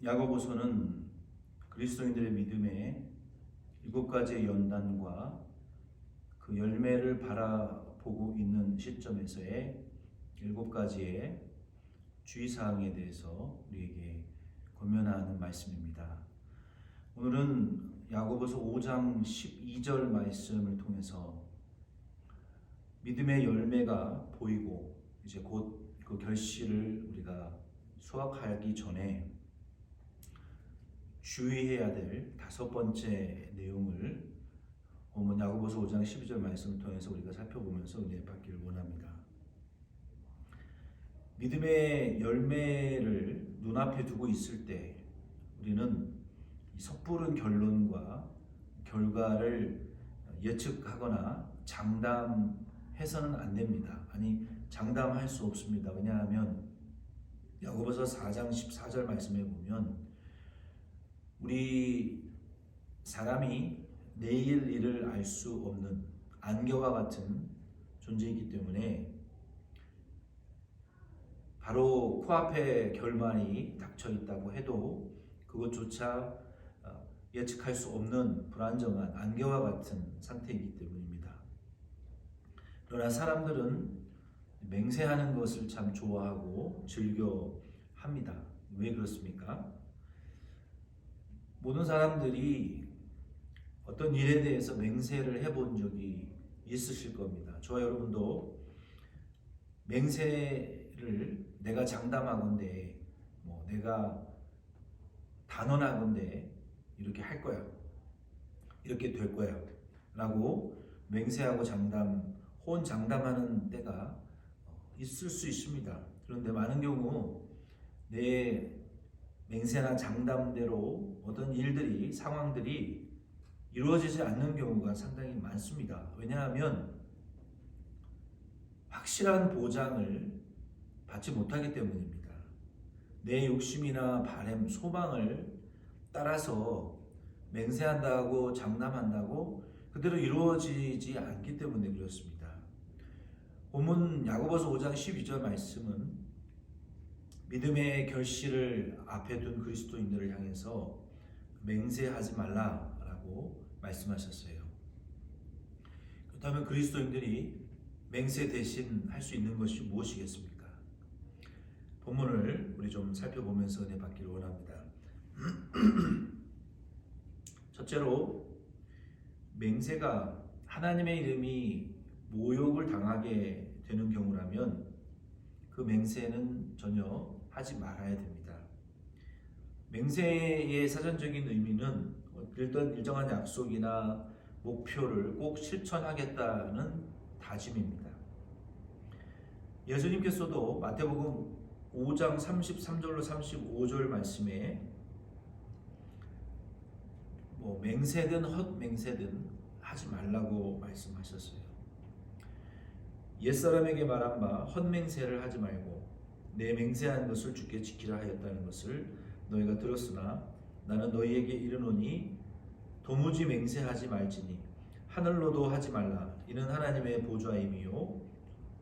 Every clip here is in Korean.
야고보서는 그리스도인들의 믿음의 7가지의 연단과 그 열매를 바라보고 있는 시점에서의 7가지의 주의사항에 대해서 우리에게 권면하는 말씀입니다. 오늘은 야고보서 5장 12절 말씀을 통해서 믿음의 열매가 보이고 이제 곧 그 결실을 우리가 수확하기 전에 주의해야 될 5번째 내용을 오늘 야고보서 5장 12절 말씀을 통해서 우리가 살펴보면서 은혜 받기를 원합니다. 믿음의 열매를 눈앞에 두고 있을 때 우리는 섣부른 결론과 결과를 예측하거나 장담해서는 안 됩니다. 아니, 장담할 수 없습니다. 왜냐하면 야고보서 4장 14절 말씀에 보면 우리 사람이 내일 일을 알 수 없는 안개와 같은 존재이기 때문에 바로 코앞에 결말이 닥쳐 있다고 해도 그것조차 예측할 수 없는 불안정한 안개와 같은 상태이기 때문입니다. 그러나 사람들은 맹세하는 것을 참 좋아하고 즐겨 합니다. 왜 그렇습니까? 모든 사람들이 어떤 일에 대해서 맹세를 해본 적이 있으실 겁니다. 저와 여러분도 맹세를 내가 장담하건대 내가 단언하건대 이렇게 할 거야, 이렇게 될 거야 라고 맹세하고 호언장담하는 때가 있을 수 있습니다. 그런데 많은 경우 내 맹세나 장담대로 어떤 일들이, 상황들이 이루어지지 않는 경우가 상당히 많습니다. 왜냐하면 확실한 보장을 받지 못하기 때문입니다. 내 욕심이나 바람, 소망을 따라서 맹세한다고 장담한다고 그대로 이루어지지 않기 때문에 그렇습니다. 본문 야고보서 5장 12절 말씀은 믿음의 결실을 앞에 둔 그리스도인들을 향해서 맹세하지 말라라고 말씀하셨어요. 그렇다면 그리스도인들이 맹세 대신 할 수 있는 것이 무엇이겠습니까? 본문을 우리 좀 살펴보면서 은혜 받기를 원합니다. 첫째로, 맹세가 하나님의 이름이 모욕을 당하게 되는 경우라면 그 맹세는 전혀 하지 말아야 됩니다. 맹세의 사전적인 의미는 어떤 일정한 약속이나 목표를 꼭 실천하겠다는 다짐입니다. 예수님께서도 마태복음 5장 33절로 35절 말씀에 맹세든 헛맹세든 하지 말라고 말씀하셨어요. 옛사람에게 말한 바 헛맹세를 하지 말고 내 맹세한 것을 주께 지키라 하였다는 것을 너희가 들었으나 나는 너희에게 이르노니 도무지 맹세하지 말지니 하늘로도 하지 말라 이는 하나님의 보좌임이요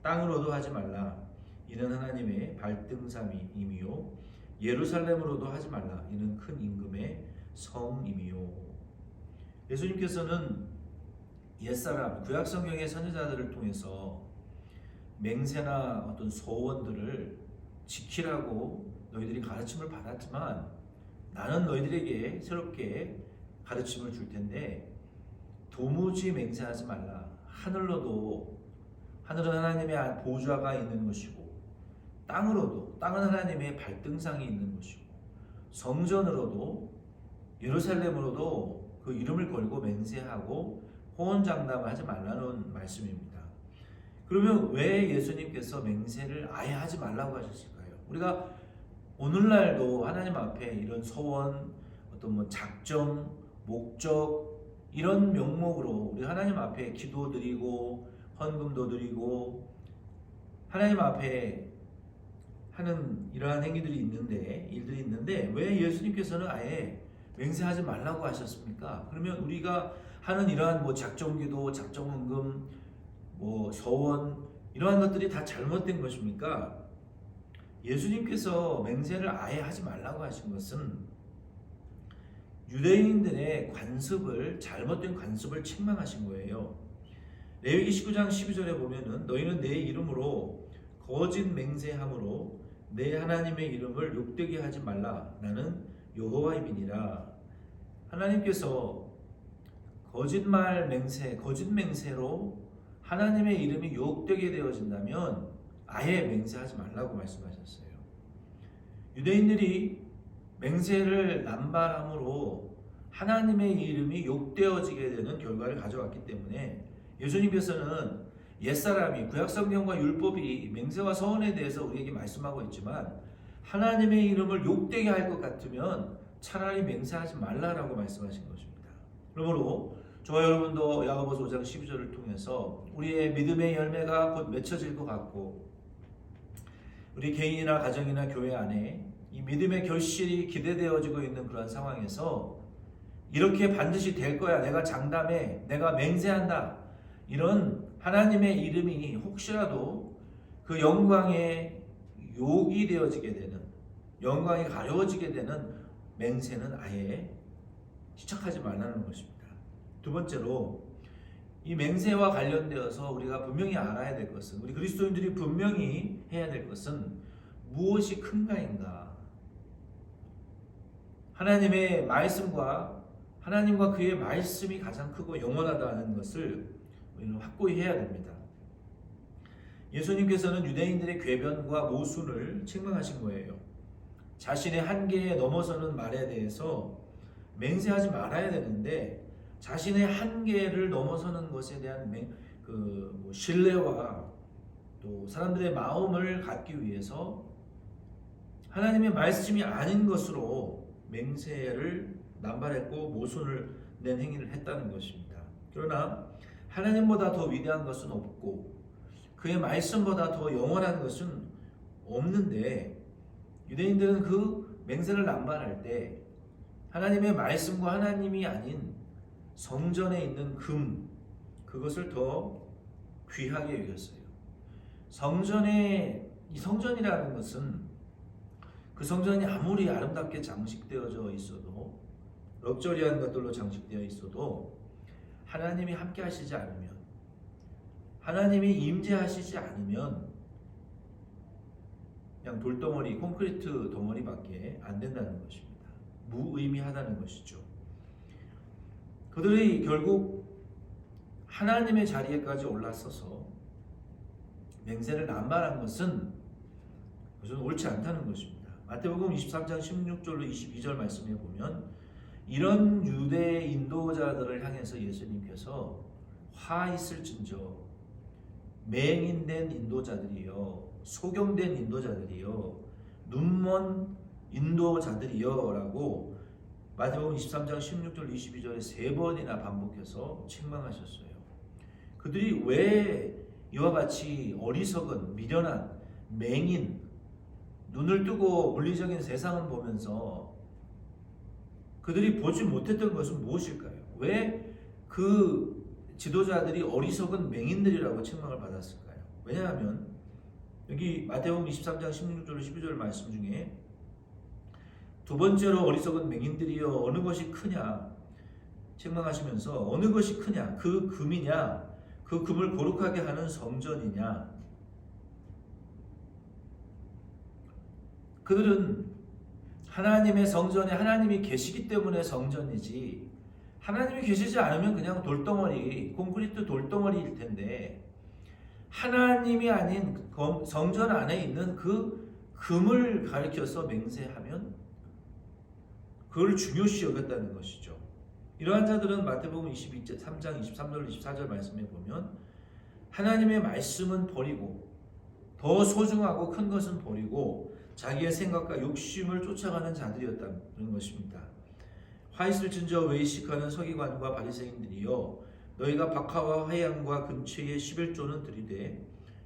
땅으로도 하지 말라 이는 하나님의 발등삼이임이요 예루살렘으로도 하지 말라 이는 큰 임금의 성임이요. 예수님께서는 옛사람 구약성경의 선지자들을 통해서 맹세나 어떤 소원들을 지키라고 너희들이 가르침을 받았지만 나는 너희들에게 새롭게 가르침을 줄 텐데 도무지 맹세하지 말라. 하늘은 하나님의 보좌가 있는 것이고 땅은 하나님의 발등상이 있는 것이고 성전으로도 예루살렘으로도 그 이름을 걸고 맹세하고 호언장담하지 말라는 말씀입니다. 그러면 왜 예수님께서 맹세를 아예 하지 말라고 하셨을까요? 우리가 오늘날도 하나님 앞에 이런 소원, 어떤 작정, 목적 이런 명목으로 우리 하나님 앞에 기도드리고 헌금도 드리고 하나님 앞에 하는 이러한 일들이 있는데 왜 예수님께서는 아예 맹세하지 말라고 하셨습니까? 그러면 우리가 하는 이러한 작정기도, 작정헌금, 소원 이러한 것들이 다 잘못된 것입니까? 예수님께서 맹세를 아예 하지 말라고 하신 것은 유대인들의 관습을, 잘못된 관습을 책망하신 거예요. 레위기 19장 12절에 보면은 너희는 내 이름으로 거짓 맹세함으로 내 하나님의 이름을 욕되게 하지 말라. 나는 여호와임이니라. 하나님께서 거짓말 맹세, 거짓 맹세로 하나님의 이름이 욕되게 되어진다면 아예 맹세하지 말라고 말씀하셨어요. 유대인들이 맹세를 남발함으로 하나님의 이름이 욕되어지게 되는 결과를 가져왔기 때문에 예수님께서는 옛사람이 구약성경과 율법이 맹세와 서원에 대해서 우리에게 말씀하고 있지만 하나님의 이름을 욕되게 할 것 같으면 차라리 맹세하지 말라라고 말씀하신 것입니다. 그러므로 저와 여러분도 야고보서 5장 12절을 통해서 우리의 믿음의 열매가 곧 맺혀질 것 같고 우리 개인이나 가정이나 교회 안에 이 믿음의 결실이 기대되어지고 있는 그런 상황에서 이렇게 반드시 될 거야, 내가 장담해, 내가 맹세한다, 이런 하나님의 이름이 혹시라도 그 영광의 욕이 되어지게 되는, 영광이 가려워지게 되는 맹세는 아예 시작하지 말라는 것입니다. 두 번째로 이 맹세와 관련되어서 우리가 분명히 알아야 될 것은, 우리 그리스도인들이 분명히 해야 될 것은 무엇이 큰가인가. 하나님의 말씀과 하나님과 그의 말씀이 가장 크고 영원하다는 것을 우리는 확고히 해야 됩니다. 예수님께서는 유대인들의 궤변과 모순을 책망하신 거예요. 자신의 한계에 넘어서는 말에 대해서 맹세하지 말아야 되는데 자신의 한계를 넘어서는 것에 대한 신뢰와 또 사람들의 마음을 갖기 위해서 하나님의 말씀이 아닌 것으로 맹세를 남발했고 모순을 낸 행위를 했다는 것입니다. 그러나 하나님보다 더 위대한 것은 없고 그의 말씀보다 더 영원한 것은 없는데 유대인들은 그 맹세를 남발할 때 하나님의 말씀과 하나님이 아닌 성전에 있는 금, 그것을 더 귀하게 여겼어요. 이 성전이라는 것은 그 성전이 아무리 아름답게 장식되어져 있어도, 럭저리한 것들로 장식되어 있어도 하나님이 함께 하시지 않으면, 하나님이 임재하시지 않으면 그냥 돌덩어리, 콘크리트 덩어리밖에 안 된다는 것입니다. 무의미하다는 것이죠. 그들이 결국 하나님의 자리에까지 올라서서 맹세를 남발한 것은 옳지 않다는 것입니다. 마태복음 23장 16절로 22절 말씀에 보면 이런 유대 인도자들을 향해서 예수님께서 화 있을진저 맹인된 인도자들이여, 소경된 인도자들이여, 눈먼 인도자들이여 라고 마태복음 23장 16절 22절에 3번이나 반복해서 책망하셨어요. 그들이 왜 이와 같이 어리석은, 미련한, 맹인, 눈을 뜨고 물리적인 세상을 보면서 그들이 보지 못했던 것은 무엇일까요? 왜 그 지도자들이 어리석은 맹인들이라고 책망을 받았을까요? 왜냐하면 여기 마태복음 23장 16절 12절 말씀 중에 두 번째로 어리석은 맹인들이여 어느 것이 크냐 책망하시면서 어느 것이 크냐, 그 금이냐, 그 금을 거룩하게 하는 성전이냐. 그들은 하나님의 성전에 하나님이 계시기 때문에 성전이지, 하나님이 계시지 않으면 그냥 돌덩어리, 콘크리트 돌덩어리일 텐데 하나님이 아닌 성전 안에 있는 그 금을 가리켜서 맹세하면 그걸 중요시 여겼다는 것이죠. 이러한 자들은 마태복음 23장 23절 24절 말씀에 보면 하나님의 말씀은 버리고 더 소중하고 큰 것은 버리고 자기의 생각과 욕심을 쫓아가는 자들이었다는 것입니다. 화 있을진저 외식하는 서기관과 바리새인들이여 너희가 박하와 화양과 근처의 11조는 들이되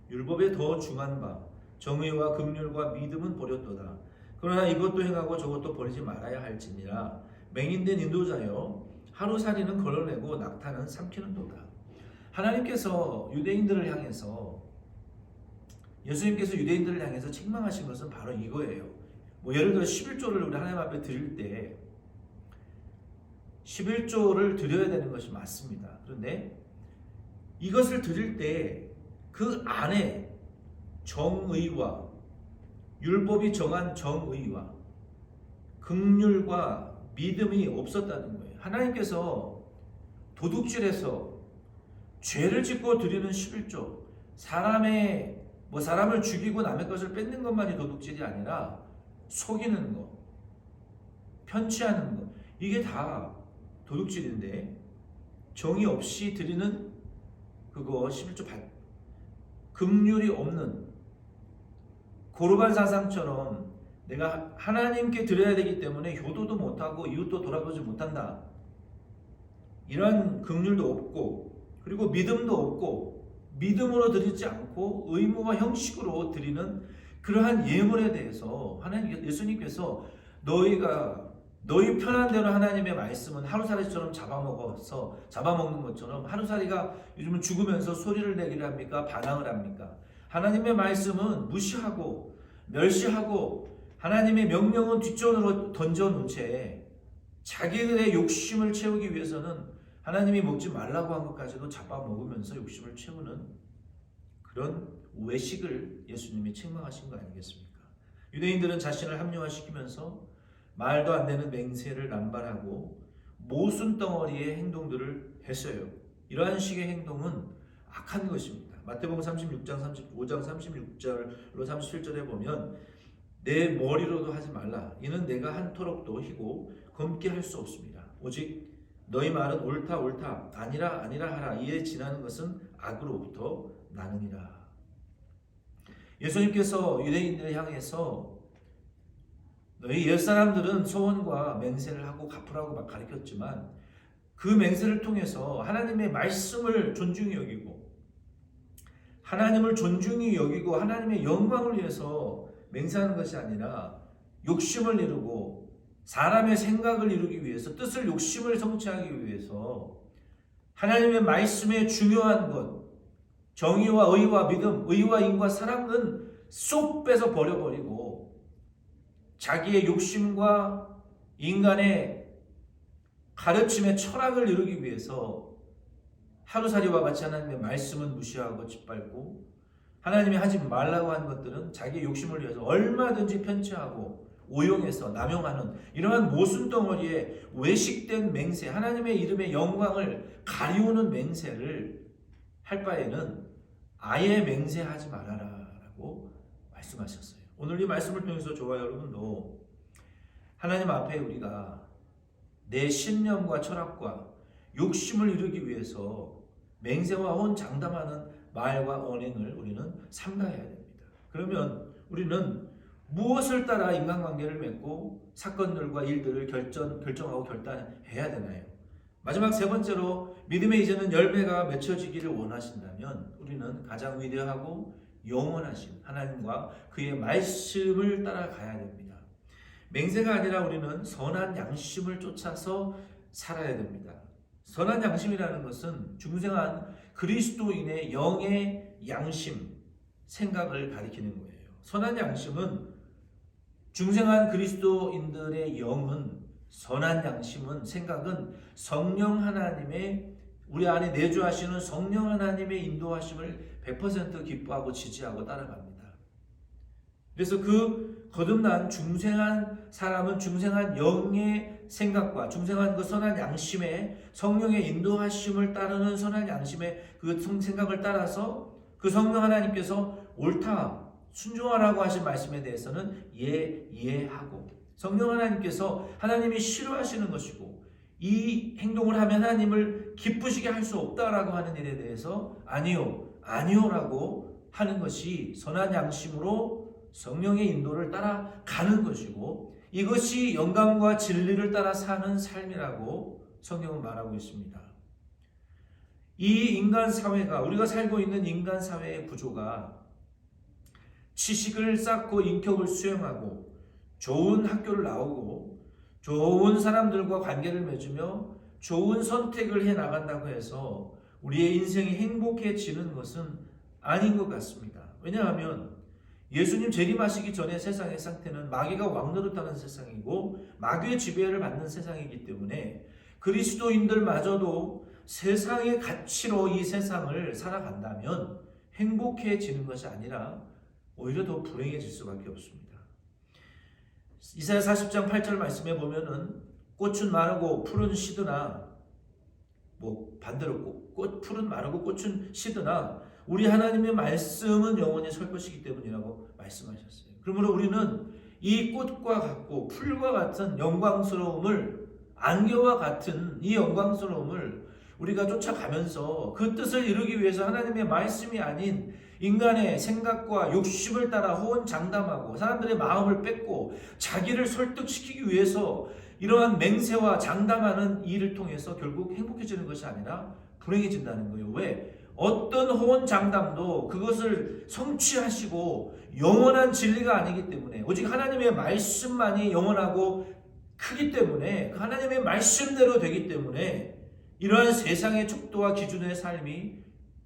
율법에 더 중한 바 정의와 긍휼과 믿음은 버렸도다. 그러나 이것도 행하고 저것도 버리지 말아야 할지니라. 맹인된 인도자여 하루살이는 걸러내고 낙타는 삼키는도다. 하나님께서 유대인들을 향해서 예수님께서 유대인들을 향해서 책망하신 것은 바로 이거예요. 뭐 예를 들어 11조를 우리 하나님 앞에 드릴 때 11조를 드려야 되는 것이 맞습니다. 그런데 이것을 드릴 때 그 안에 정의와 율법이 정한 정의와 긍휼과 믿음이 없었다는 거예요. 하나님께서 도둑질해서 죄를 짓고 드리는 11조, 사람을 죽이고 남의 것을 뺏는 것만이 도둑질이 아니라 속이는 것, 편취하는 것, 이게 다 도둑질인데 정의 없이 드리는 그거 11조 긍휼이 없는 고르반 사상처럼 내가 하나님께 드려야 되기 때문에 효도도 못하고 이웃도 돌아보지 못한다. 이런 긍휼도 없고 그리고 믿음도 없고 믿음으로 드리지 않고 의무와 형식으로 드리는 그러한 예물에 대해서 예수님께서 너희 편한 대로 하나님의 말씀은 하루살이처럼 잡아먹는 것처럼 하루살이가 요즘은 죽으면서 소리를 내기를 합니까? 반항을 합니까? 하나님의 말씀은 무시하고 멸시하고 하나님의 명령은 뒷전으로 던져놓은 채 자기들의 욕심을 채우기 위해서는 하나님이 먹지 말라고 한 것까지도 잡아먹으면서 욕심을 채우는 그런 외식을 예수님이 책망하신 거 아니겠습니까? 유대인들은 자신을 합리화시키면서 말도 안 되는 맹세를 남발하고 모순덩어리의 행동들을 했어요. 이러한 식의 행동은 악한 것입니다. 마태복음 36장 35장 36절로 37절에 보면 내 머리로도 하지 말라. 이는 내가 한토록도 희고 검게 할 수 없습니다. 오직 너희 말은 옳다 아니라 하라. 이에 지나는 것은 악으로부터 나느니라. 예수님께서 유대인들을 향해서 너희 옛사람들은 소원과 맹세를 하고 갚으라고 막 가르쳤지만 그 맹세를 통해서 하나님의 말씀을 존중히 여기고 하나님의 영광을 위해서 맹세하는 것이 아니라 욕심을 이루고 사람의 생각을 이루기 위해서 뜻을 욕심을 성취하기 위해서 하나님의 말씀의 중요한 것 정의와 의와 믿음, 의와 인과 사랑은 쏙 빼서 버려버리고 자기의 욕심과 인간의 가르침의 철학을 이루기 위해서 하루살이와 같이 하나님의 말씀은 무시하고 짓밟고 하나님이 하지 말라고 한 것들은 자기의 욕심을 위해서 얼마든지 편취하고 오용해서 남용하는 이러한 모순덩어리에 외식된 맹세, 하나님의 이름의 영광을 가리우는 맹세를 할 바에는 아예 맹세하지 말아라 라고 말씀하셨어요. 오늘 이 말씀을 통해서 저와 여러분도 하나님 앞에 우리가 내 신념과 철학과 욕심을 이루기 위해서 맹세와 혼장담하는 말과 언행을 우리는 삼가해야 됩니다. 그러면 우리는 무엇을 따라 인간관계를 맺고 사건들과 일들을 결정하고 결단해야 되나요? 마지막 세 번째로 믿음의 이제는 열매가 맺혀지기를 원하신다면 우리는 가장 위대하고 영원하신 하나님과 그의 말씀을 따라가야 됩니다. 맹세가 아니라 우리는 선한 양심을 쫓아서 살아야 됩니다. 선한 양심이라는 것은 중생한 그리스도인의 영의 양심, 생각을 가리키는 거예요. 선한 양심은 중생한 그리스도인들의 영은 선한 양심은 생각은 성령 하나님의 우리 안에 내주하시는 성령 하나님의 인도하심을 100% 기뻐하고 지지하고 따라갑니다. 그래서 그 거듭난 중생한 사람은 중생한 영의 생각과 중생한 그 선한 양심의 성령의 인도하심을 따르는 선한 양심의 그 생각을 따라서 그 성령 하나님께서 옳다 순종하라고 하신 말씀에 대해서는 이해하고 성령 하나님께서 하나님이 싫어하시는 것이고 이 행동을 하면 하나님을 기쁘시게 할 수 없다라고 하는 일에 대해서 아니요라고 하는 것이 선한 양심으로 성령의 인도를 따라가는 것이고 이것이 영감과 진리를 따라 사는 삶이라고 성경은 말하고 있습니다. 이 인간 사회가 우리가 살고 있는 인간 사회의 구조가 지식을 쌓고 인격을 수행하고 좋은 학교를 나오고 좋은 사람들과 관계를 맺으며 좋은 선택을 해 나간다고 해서 우리의 인생이 행복해지는 것은 아닌 것 같습니다. 왜냐하면 예수님 재림하시기 전에 세상의 상태는 마귀가 왕노릇하는 세상이고 마귀의 지배를 받는 세상이기 때문에 그리스도인들마저도 세상의 가치로 이 세상을 살아간다면 행복해지는 것이 아니라 오히려 더 불행해질 수밖에 없습니다. 이사야 40장 8절 말씀에 보면은 꽃은 마르고 풀은 시드나 반대로 풀은 마르고 꽃은 시드나 우리 하나님의 말씀은 영원히 설 것이기 때문이라고 말씀하셨어요. 그러므로 우리는 이 꽃과 같고 풀과 같은 영광스러움을 안개와 같은 이 영광스러움을 우리가 쫓아가면서 그 뜻을 이루기 위해서 하나님의 말씀이 아닌 인간의 생각과 욕심을 따라 호언장담하고 사람들의 마음을 뺏고 자기를 설득시키기 위해서 이러한 맹세와 장담하는 일을 통해서 결국 행복해지는 것이 아니라 불행해진다는 거예요. 왜? 어떤 호언장담도 그것을 성취하시고 영원한 진리가 아니기 때문에 오직 하나님의 말씀만이 영원하고 크기 때문에 그 하나님의 말씀대로 되기 때문에 이러한 세상의 척도와 기준의 삶이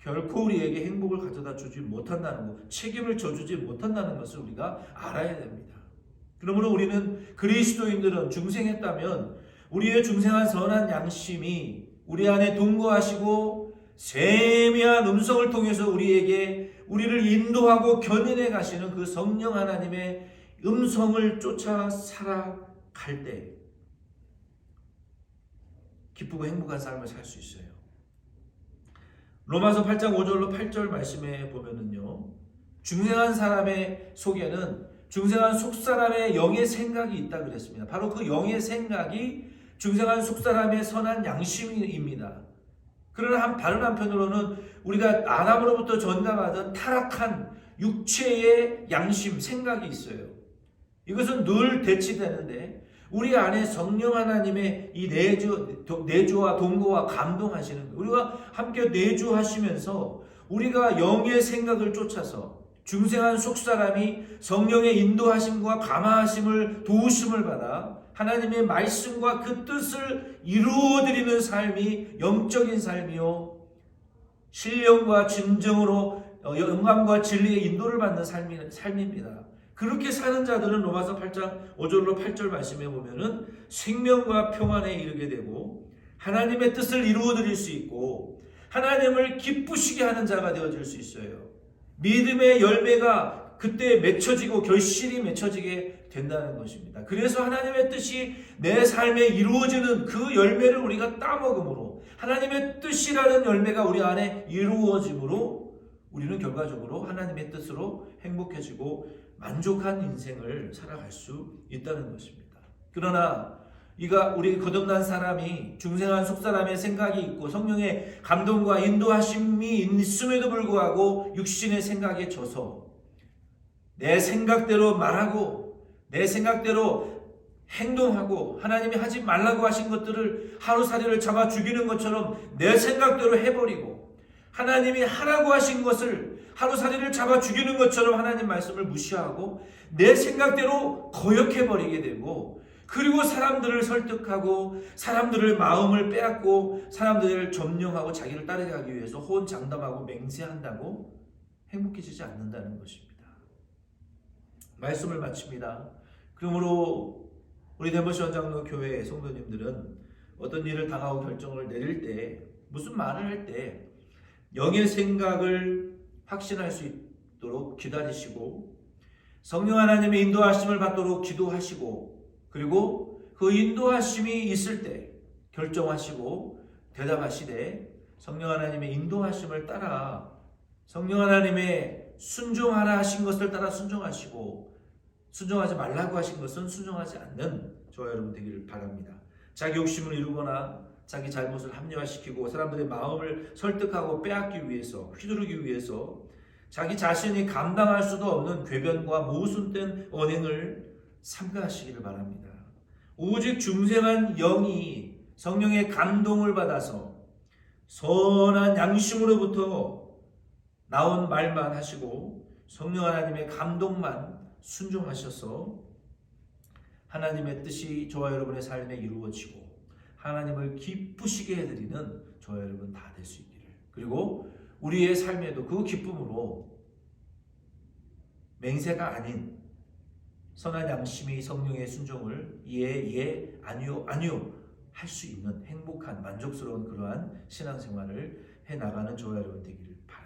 결코 우리에게 행복을 가져다 주지 못한다는 것, 책임을 져주지 못한다는 것을 우리가 알아야 됩니다. 그러므로 우리는 그리스도인들은 중생했다면 우리의 중생한 선한 양심이 우리 안에 동거하시고 세미한 음성을 통해서 우리를 인도하고 견인해 가시는 그 성령 하나님의 음성을 쫓아 살아갈 때 기쁘고 행복한 삶을 살 수 있어요. 로마서 8장 5절로 8절 말씀에 보면은요, 중생한 사람의 속에는 중생한 속사람의 영의 생각이 있다 그랬습니다. 바로 그 영의 생각이 중생한 속사람의 선한 양심입니다. 그러나 다른 한편으로는 우리가 아담으로부터 전가받은 타락한 육체의 양심, 생각이 있어요. 이것은 늘 대치되는데 우리 안에 성령 하나님의 이 내주와 동거와 감동하시는 거예요. 우리가 함께 내주하시면서 우리가 영의 생각을 쫓아서 중생한 속사람이 성령의 인도하심과 감화하심을 도우심을 받아 하나님의 말씀과 그 뜻을 이루어드리는 삶이 영적인 삶이요 신령과 진정으로 영감과 진리의 인도를 받는 삶입니다. 그렇게 사는 자들은 로마서 8장 5절로 8절 말씀에 보면은 생명과 평안에 이르게 되고 하나님의 뜻을 이루어드릴 수 있고 하나님을 기쁘시게 하는 자가 되어질 수 있어요. 믿음의 열매가 그때 맺혀지고 결실이 맺혀지게 된다는 것입니다. 그래서 하나님의 뜻이 내 삶에 이루어지는 그 열매를 우리가 따먹음으로 하나님의 뜻이라는 열매가 우리 안에 이루어짐으로 우리는 결과적으로 하나님의 뜻으로 행복해지고 만족한 인생을 살아갈 수 있다는 것입니다. 그러나 우리 거듭난 사람이 중생한 속사람의 생각이 있고 성령의 감동과 인도하심이 있음에도 불구하고 육신의 생각에 져서 내 생각대로 말하고 내 생각대로 행동하고 하나님이 하지 말라고 하신 것들을 하루살이를 잡아 죽이는 것처럼 내 생각대로 해버리고 하나님이 하라고 하신 것을 하루살이를 잡아 죽이는 것처럼 하나님 말씀을 무시하고 내 생각대로 거역해버리게 되고 그리고 사람들을 설득하고 사람들의 마음을 빼앗고 사람들을 점령하고 자기를 따르게 하기 위해서 호언장담하고 맹세한다고 행복해지지 않는다는 것입니다. 말씀을 마칩니다. 그러므로 우리 대모시원 장로 교회 성도님들은 어떤 일을 당하고 결정을 내릴 때 무슨 말을 할 때 영의 생각을 확신할 수 있도록 기다리시고 성령 하나님의 인도하심을 받도록 기도하시고 그리고 그 인도하심이 있을 때 결정하시고 대답하시되 성령 하나님의 인도하심을 따라 성령 하나님의 순종하라 하신 것을 따라 순종하시고 순종하지 말라고 하신 것은 순종하지 않는 저와 여러분 되기를 바랍니다. 자기 욕심을 이루거나 자기 잘못을 합리화시키고 사람들의 마음을 설득하고 빼앗기 위해서 휘두르기 위해서 자기 자신이 감당할 수도 없는 궤변과 모순된 언행을 삼가하시기를 바랍니다. 오직 중생한 영이 성령의 감동을 받아서 선한 양심으로부터 나온 말만 하시고 성령 하나님의 감동만 순종하셔서 하나님의 뜻이 저와 여러분의 삶에 이루어지고 하나님을 기쁘시게 해드리는 저와 여러분 다 될 수 있기를, 그리고 우리의 삶에도 그 기쁨으로 맹세가 아닌 선한 양심의 성령의 순종을 예 아니요 할 수 있는 행복한 만족스러운 그러한 신앙생활을 해나가는 저와 여러분 되기를 바랍니다.